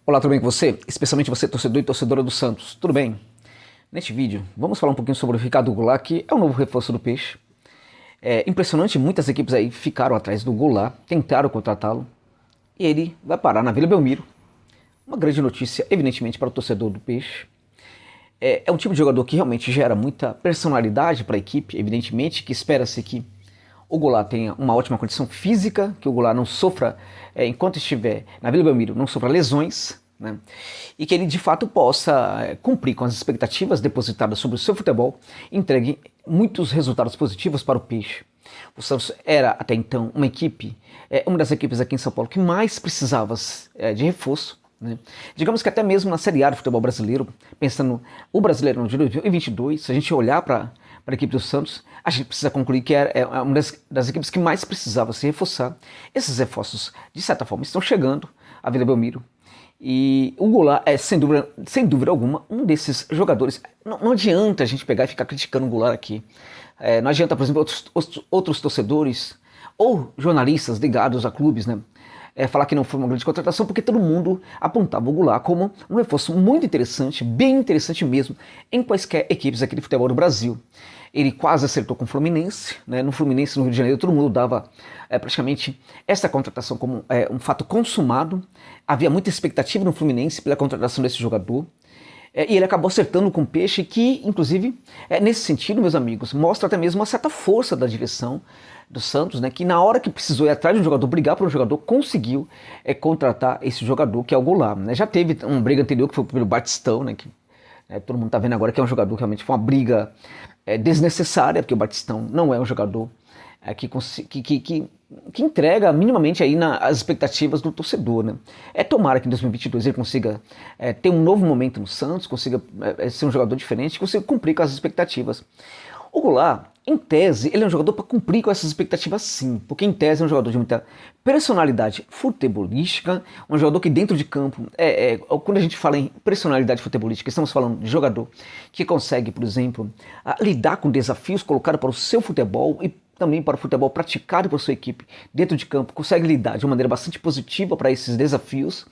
Olá, tudo bem com você? Especialmente você, torcedor e torcedora do Santos. Tudo bem? Neste vídeo, vamos falar um pouquinho sobre o Ricardo Goulart, que é o novo reforço do Peixe. É impressionante, muitas equipes aí ficaram atrás do Goulart, tentaram contratá-lo, e ele vai parar na Vila Belmiro. Uma grande notícia, evidentemente, para o torcedor do Peixe. É um tipo de jogador que realmente gera muita personalidade para a equipe, evidentemente, que espera-se que o Goulart tenha uma ótima condição física, que o Goulart não sofra, enquanto estiver na Vila Belmiro, não sofra lesões, né? E que ele de fato possa cumprir com as expectativas depositadas sobre o seu futebol e entregue muitos resultados positivos para o Peixe. O Santos era até então uma equipe, uma das equipes aqui em São Paulo que mais precisava de reforço, né? Digamos que até mesmo na Série A do futebol brasileiro, pensando o Brasileirão de 2022, se a gente olhar para a equipe do Santos, a gente precisa concluir que é uma das equipes que mais precisava se reforçar. Esses reforços, de certa forma, estão chegando à Vila Belmiro. E o Goulart é, sem dúvida alguma, um desses jogadores. Não adianta a gente pegar e ficar criticando o Goulart aqui. Não adianta, por exemplo, outros torcedores ou jornalistas ligados a clubes, né? Falar que não foi uma grande contratação, porque todo mundo apontava o Goulart como um reforço muito interessante, bem interessante mesmo, em quaisquer equipes aqui de futebol do Brasil. Ele quase acertou com o Fluminense, né? No Fluminense, no Rio de Janeiro, todo mundo dava praticamente essa contratação como um fato consumado. Havia muita expectativa no Fluminense pela contratação desse jogador. E ele acabou acertando com o Peixe, que, inclusive, nesse sentido, meus amigos, mostra até mesmo uma certa força da direção do Santos, né, que na hora que precisou ir atrás de um jogador, brigar por um jogador, conseguiu contratar esse jogador, que é o Goulart, né? Já teve uma briga anterior, que foi pelo Batistão, né, que todo mundo está vendo agora que é um jogador que realmente foi uma briga desnecessária, porque o Batistão não é um jogador que entrega minimamente aí as expectativas do torcedor, né? Tomara que em 2022 ele consiga ter um novo momento no Santos, consiga ser um jogador diferente, consiga cumprir com as expectativas. O Goulart, em tese, ele é um jogador para cumprir com essas expectativas, sim, porque em tese é um jogador de muita personalidade futebolística, um jogador que dentro de campo, quando a gente fala em personalidade futebolística, estamos falando de jogador que consegue, por exemplo, lidar com desafios colocados para o seu futebol e também para o futebol praticado por sua equipe dentro de campo, consegue lidar de uma maneira bastante positiva para esses desafios.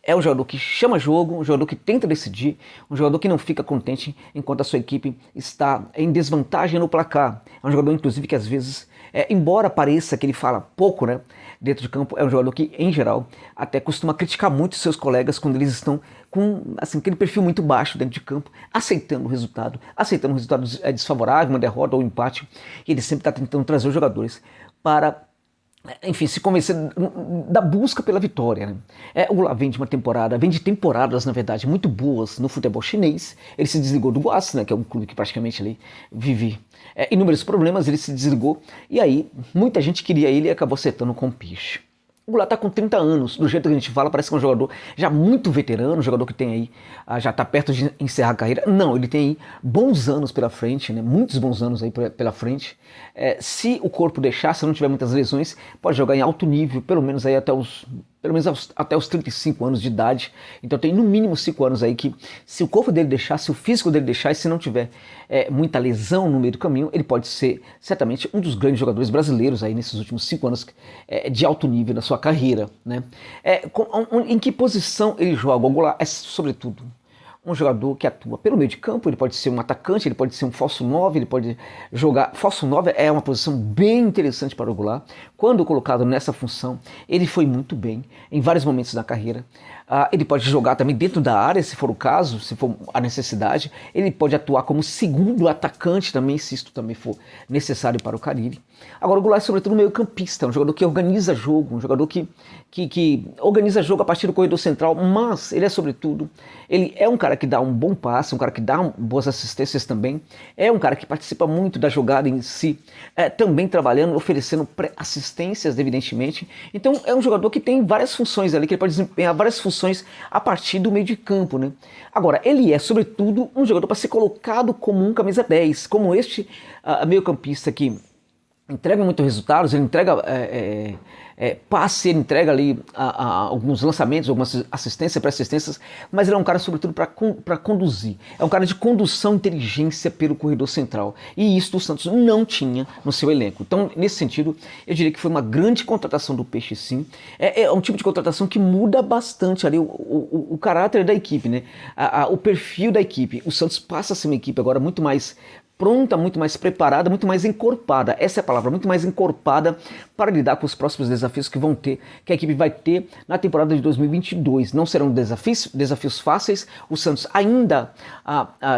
É um jogador que chama jogo, um jogador que tenta decidir, um jogador que não fica contente enquanto a sua equipe está em desvantagem no placar. É um jogador, inclusive, que às vezes, embora pareça que ele fala pouco, né, dentro de campo, é um jogador que, em geral, até costuma criticar muito seus colegas quando eles estão com aquele perfil muito baixo dentro de campo, aceitando o resultado desfavorável, uma derrota ou um empate, e ele sempre está tentando trazer os jogadores para, enfim, se convencer da busca pela vitória, né? O Goulart vem de temporadas, na verdade, muito boas no futebol chinês. Ele se desligou do Goiás, né, que é um clube que praticamente ali vive inúmeros problemas, ele se desligou, e aí muita gente queria ele e acabou acertando com o Peixe. O Goulart está com 30 anos, do jeito que a gente fala, parece que é um jogador já muito veterano, um jogador que tem aí, já está perto de encerrar a carreira. Não, ele tem aí bons anos pela frente, né? Muitos bons anos aí pela frente. Se o corpo deixar, se não tiver muitas lesões, pode jogar em alto nível, pelo menos aí até os 35 anos de idade. Então tem no mínimo 5 anos aí que, se o corpo dele deixar, se o físico dele deixar, e se não tiver muita lesão no meio do caminho, ele pode ser certamente um dos grandes jogadores brasileiros aí nesses últimos 5 anos de alto nível na sua carreira, né? Em que posição ele joga? O Goulart é, sobretudo, um jogador que atua pelo meio de campo. Ele pode ser um atacante, ele pode ser um falso 9, ele pode jogar. Falso 9 é uma posição bem interessante para o Goulart. Quando colocado nessa função, ele foi muito bem em vários momentos da carreira. Ele pode jogar também dentro da área, se for o caso, se for a necessidade. Ele pode atuar como segundo atacante também, se isso também for necessário para o Carille. Agora, o Goulart é sobretudo um meio campista, um jogador que organiza jogo, um jogador que organiza jogo a partir do corredor central, mas ele é sobretudo, ele é um cara que dá um bom passe, um cara que dá boas assistências também, é um cara que participa muito da jogada em si, também trabalhando, oferecendo assistências, evidentemente. Então é um jogador que tem várias funções ali, que ele pode desempenhar várias funções a partir do meio de campo, né? Agora, ele é sobretudo um jogador para ser colocado como um camisa 10, como este meio campista que entrega muito resultados, ele entrega passe, ele entrega ali alguns lançamentos, algumas assistências, pré-assistências, mas ele é um cara sobretudo para conduzir. É um cara de condução e inteligência pelo corredor central. E isso o Santos não tinha no seu elenco. Então, nesse sentido, eu diria que foi uma grande contratação do Peixe, sim. É um tipo de contratação que muda bastante ali o caráter da equipe, né? O perfil da equipe. O Santos passa a ser uma equipe agora muito mais pronta, muito mais preparada, muito mais encorpada. Essa é a palavra, muito mais encorpada para lidar com os próximos desafios que a equipe vai ter na temporada de 2022. Não serão desafios fáceis. O Santos ainda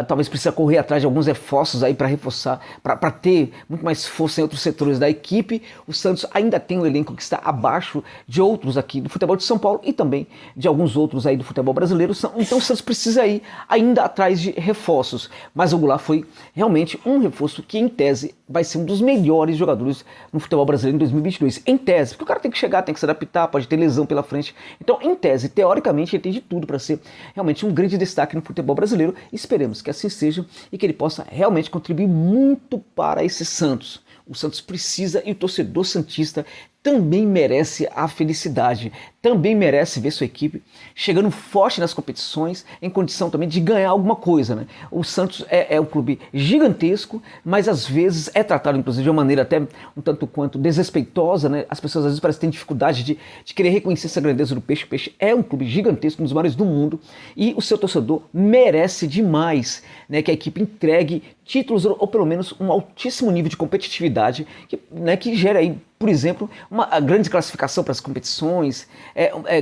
talvez precisa correr atrás de alguns reforços aí para reforçar, para ter muito mais força em outros setores da equipe. O Santos ainda tem um elenco que está abaixo de outros aqui do futebol de São Paulo e também de alguns outros aí do futebol brasileiro. Então o Santos precisa ir ainda atrás de reforços. Mas o Goulart foi realmente um reforço que, em tese, vai ser um dos melhores jogadores no futebol brasileiro em 2022. Em tese, porque o cara tem que chegar, tem que se adaptar, pode ter lesão pela frente. Então, em tese, teoricamente, ele tem de tudo para ser realmente um grande destaque no futebol brasileiro. Esperemos que assim seja e que ele possa realmente contribuir muito para esse Santos. O Santos precisa e o torcedor santista também merece a felicidade, também merece ver sua equipe chegando forte nas competições, em condição também de ganhar alguma coisa, né? O Santos é um clube gigantesco, mas às vezes é tratado, inclusive, de uma maneira até um tanto quanto desrespeitosa, né? As pessoas às vezes parecem ter dificuldade de querer reconhecer essa grandeza do Peixe. O Peixe é um clube gigantesco, um dos maiores do mundo, e o seu torcedor merece demais, né, que a equipe entregue títulos ou pelo menos um altíssimo nível de competitividade que gera aí, por exemplo, uma grande classificação para as competições,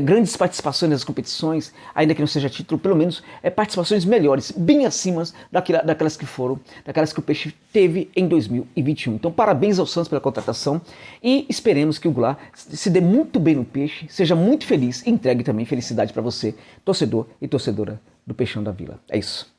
grandes participações nas competições, ainda que não seja título, pelo menos participações melhores, bem acima daquelas que o Peixe teve em 2021. Então, parabéns ao Santos pela contratação e esperemos que o Goulart se dê muito bem no Peixe, seja muito feliz e entregue também felicidade para você, torcedor e torcedora do Peixão da Vila. É isso.